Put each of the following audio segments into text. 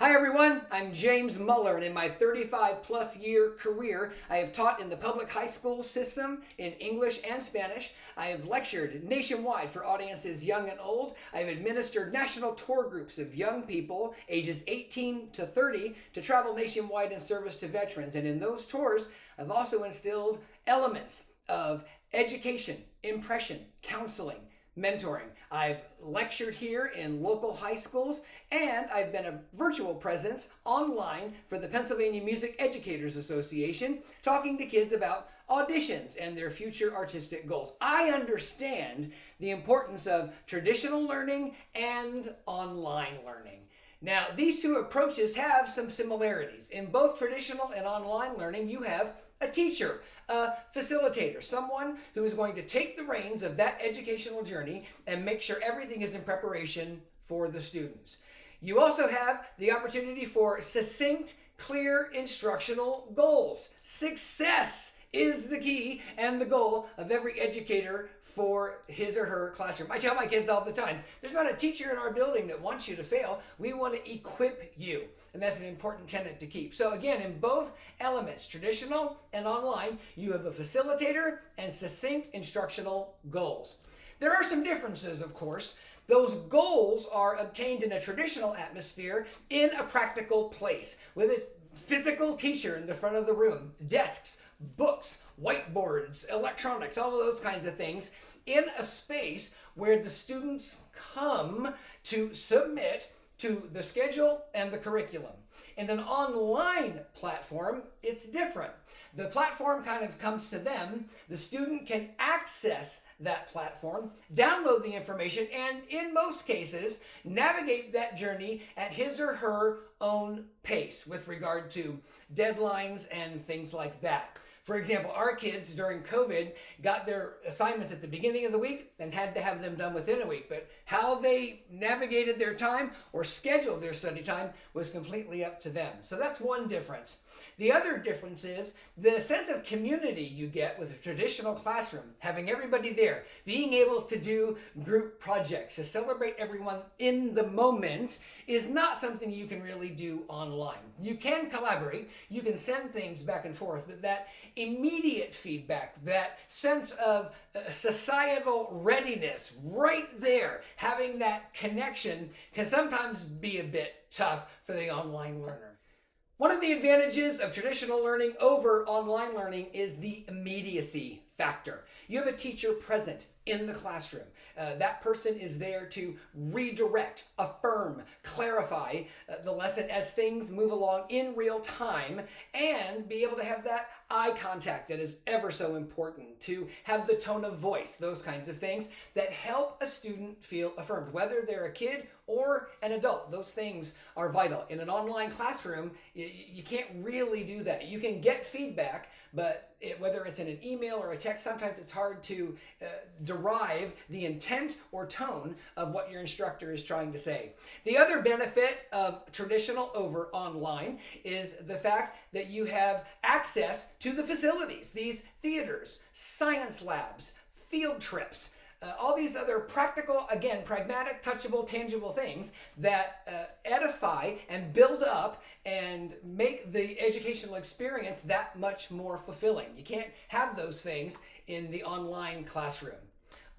Hi everyone, I'm James Muller, and in my 35 plus year career, I have taught in the public high school system in English and Spanish. I have lectured nationwide for audiences young and old. I have administered national tour groups of young people ages 18 to 30 to travel nationwide in service to veterans. And in those tours, I've also instilled elements of education, impression, counseling, mentoring. I've lectured here in local high schools, and I've been a virtual presence online for the Pennsylvania Music Educators Association, talking to kids about auditions and their future artistic goals. I understand the importance of traditional learning and online learning. Now, these two approaches have some similarities. In both traditional and online learning, you have a teacher, a facilitator, someone who is going to take the reins of that educational journey and make sure everything is in preparation for the students. You also have the opportunity for succinct, clear instructional goals. Success is the key and the goal of every educator for his or her classroom. I tell my kids all the time, there's not a teacher in our building that wants you to fail. We want to equip you. And that's an important tenet to keep. So again, in both elements, traditional and online, you have a facilitator and succinct instructional goals. There are some differences, of course. Those goals are obtained in a traditional atmosphere in a practical place with a physical teacher in the front of the room, desks, books, whiteboards, electronics, all of those kinds of things in a space where the students come to submit to the schedule and the curriculum. In an online platform, it's different. The platform kind of comes to them. The student can access that platform, download the information, and in most cases, navigate that journey at his or her own pace with regard to deadlines and things like that. For example, our kids during COVID got their assignments at the beginning of the week and had to have them done within a week. But how they navigated their time or scheduled their study time was completely up to them. So that's one difference. The other difference is the sense of community you get with a traditional classroom, having everybody there, being able to do group projects, to celebrate everyone in the moment is not something you can really do online. You can collaborate, you can send things back and forth, but that immediate feedback, that sense of societal readiness right there, having that connection can sometimes be a bit tough for the online learner. One of the advantages of traditional learning over online learning is the immediacy factor. You have a teacher present in the classroom. That person is there to redirect, affirm, clarify the lesson as things move along in real time, and be able to have that eye contact that is ever so important, to have the tone of voice, those kinds of things that help a student feel affirmed, whether they're a kid or an adult. Those things are vital. In an online classroom, you can't really do that. You can get feedback, but whether it's in an email or a text, sometimes it's hard to derive the intent or tone of what your instructor is trying to say. The other benefit of traditional over online is the fact that you have access to the facilities, these theaters, science labs, field trips, all these other practical, again, pragmatic, touchable, tangible things that edify and build up and make the educational experience that much more fulfilling. You can't have those things in the online classroom.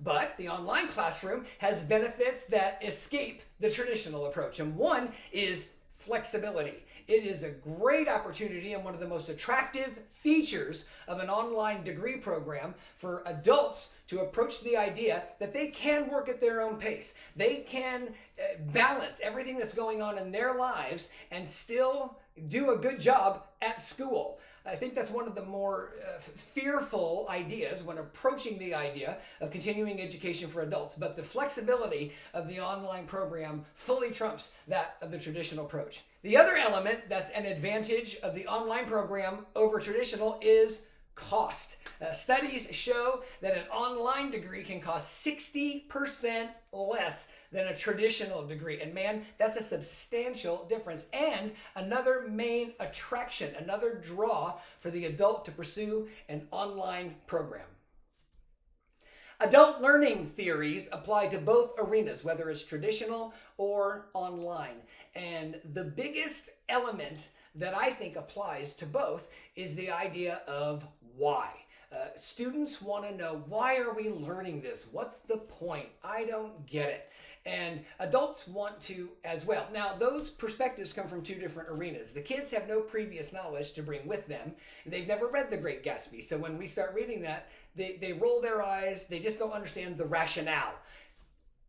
But the online classroom has benefits that escape the traditional approach. And one is flexibility. It is a great opportunity and one of the most attractive features of an online degree program for adults to approach the idea that they can work at their own pace. They can balance everything that's going on in their lives and still do a good job at school. I think that's one of the more fearful ideas when approaching the idea of continuing education for adults. But the flexibility of the online program fully trumps that of the traditional approach. The other element that's an advantage of the online program over traditional is cost. Studies show that an online degree can cost 60% less than a traditional degree. And man, that's a substantial difference. And another main attraction, another draw for the adult to pursue an online program. Adult learning theories apply to both arenas, whether it's traditional or online. And the biggest element that I think applies to both is the idea of why. Students want to know, why are we learning this? What's the point? I don't get it. And adults want to as well. Now, those perspectives come from two different arenas. The kids have no previous knowledge to bring with them. They've never read The Great Gatsby. So when we start reading that, they roll their eyes. They just don't understand the rationale.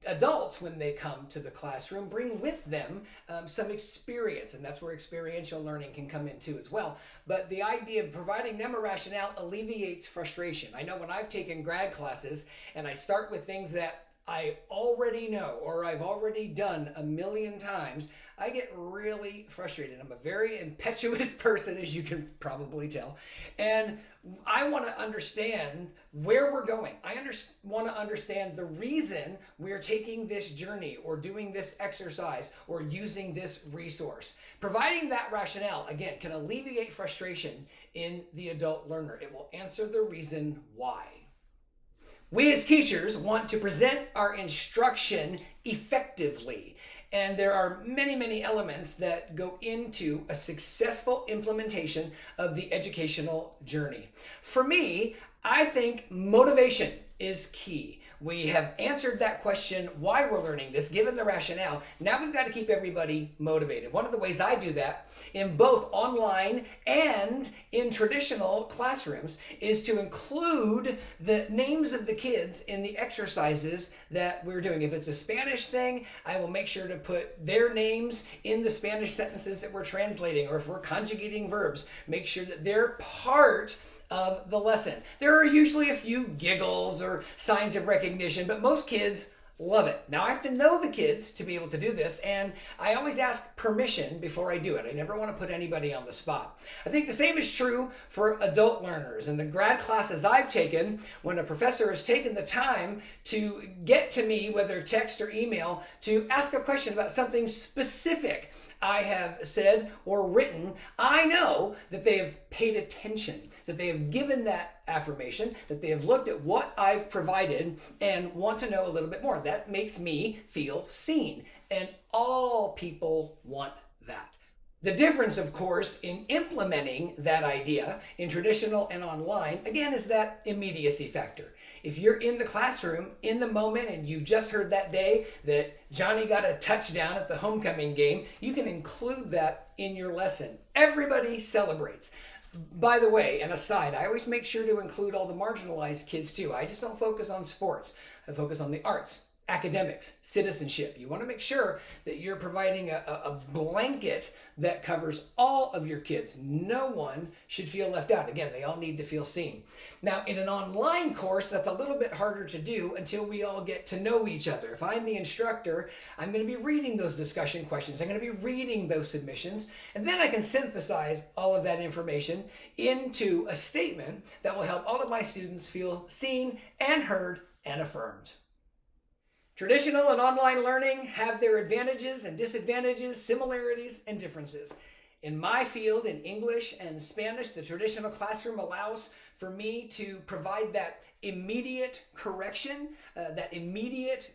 Adults, when they come to the classroom, bring with them some experience, and that's where experiential learning can come in too as well. But the idea of providing them a rationale alleviates frustration. I know when I've taken grad classes and I start with things that I already know or I've already done a million times, I get really frustrated. I'm a very impetuous person, as you can probably tell. And I want to understand where we're going. I want to understand the reason we're taking this journey or doing this exercise or using this resource. Providing that rationale, again, can alleviate frustration in the adult learner. It will answer the reason why. We as teachers want to present our instruction effectively, and there are many, many elements that go into a successful implementation of the educational journey. For me, I think motivation is key. We have answered that question, why we're learning this, given the rationale. Now we've got to keep everybody motivated. One of the ways I do that in both online and in traditional classrooms is to include the names of the kids in the exercises that we're doing. If it's a Spanish thing, I will make sure to put their names in the Spanish sentences that we're translating, or if we're conjugating verbs, make sure that they're part of the lesson. There are usually a few giggles or signs of recognition, but most kids love it. Now I have to know the kids to be able to do this, and I always ask permission before I do it. I never want to put anybody on the spot. I think the same is true for adult learners. In the grad classes I've taken, when a professor has taken the time to get to me, whether text or email, to ask a question about something specific I have said or written, I know that they have paid attention, that they have given that affirmation, that they have looked at what I've provided and want to know a little bit more. That makes me feel seen, and all people want that. The difference, of course, in implementing that idea in traditional and online, again, is that immediacy factor. If you're in the classroom, in the moment, and you just heard that day that Johnny got a touchdown at the homecoming game, you can include that in your lesson. Everybody celebrates. By the way, an aside, I always make sure to include all the marginalized kids too. I just don't focus on sports. I focus on the arts, academics, citizenship. You want to make sure that you're providing a blanket that covers all of your kids. No one should feel left out. Again, they all need to feel seen. Now, in an online course, that's a little bit harder to do until we all get to know each other. If I'm the instructor, I'm going to be reading those discussion questions. I'm going to be reading those submissions, and then I can synthesize all of that information into a statement that will help all of my students feel seen and heard and affirmed. Traditional and online learning have their advantages and disadvantages, similarities and differences. In my field, in English and Spanish, the traditional classroom allows for me to provide that immediate correction, that immediate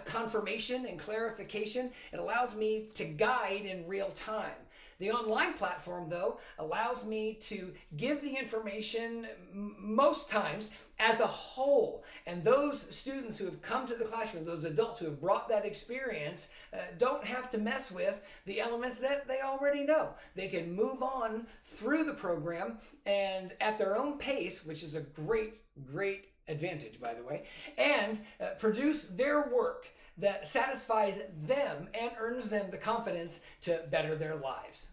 confirmation and clarification. It allows me to guide in real time. The online platform, though, allows me to give the information most times as a whole. And those students who have come to the classroom, those adults who have brought that experience, don't have to mess with the elements that they already know. They can move on through the program and at their own pace, which is a great, great advantage, by the way, and produce their work that satisfies them and earns them the confidence to better their lives.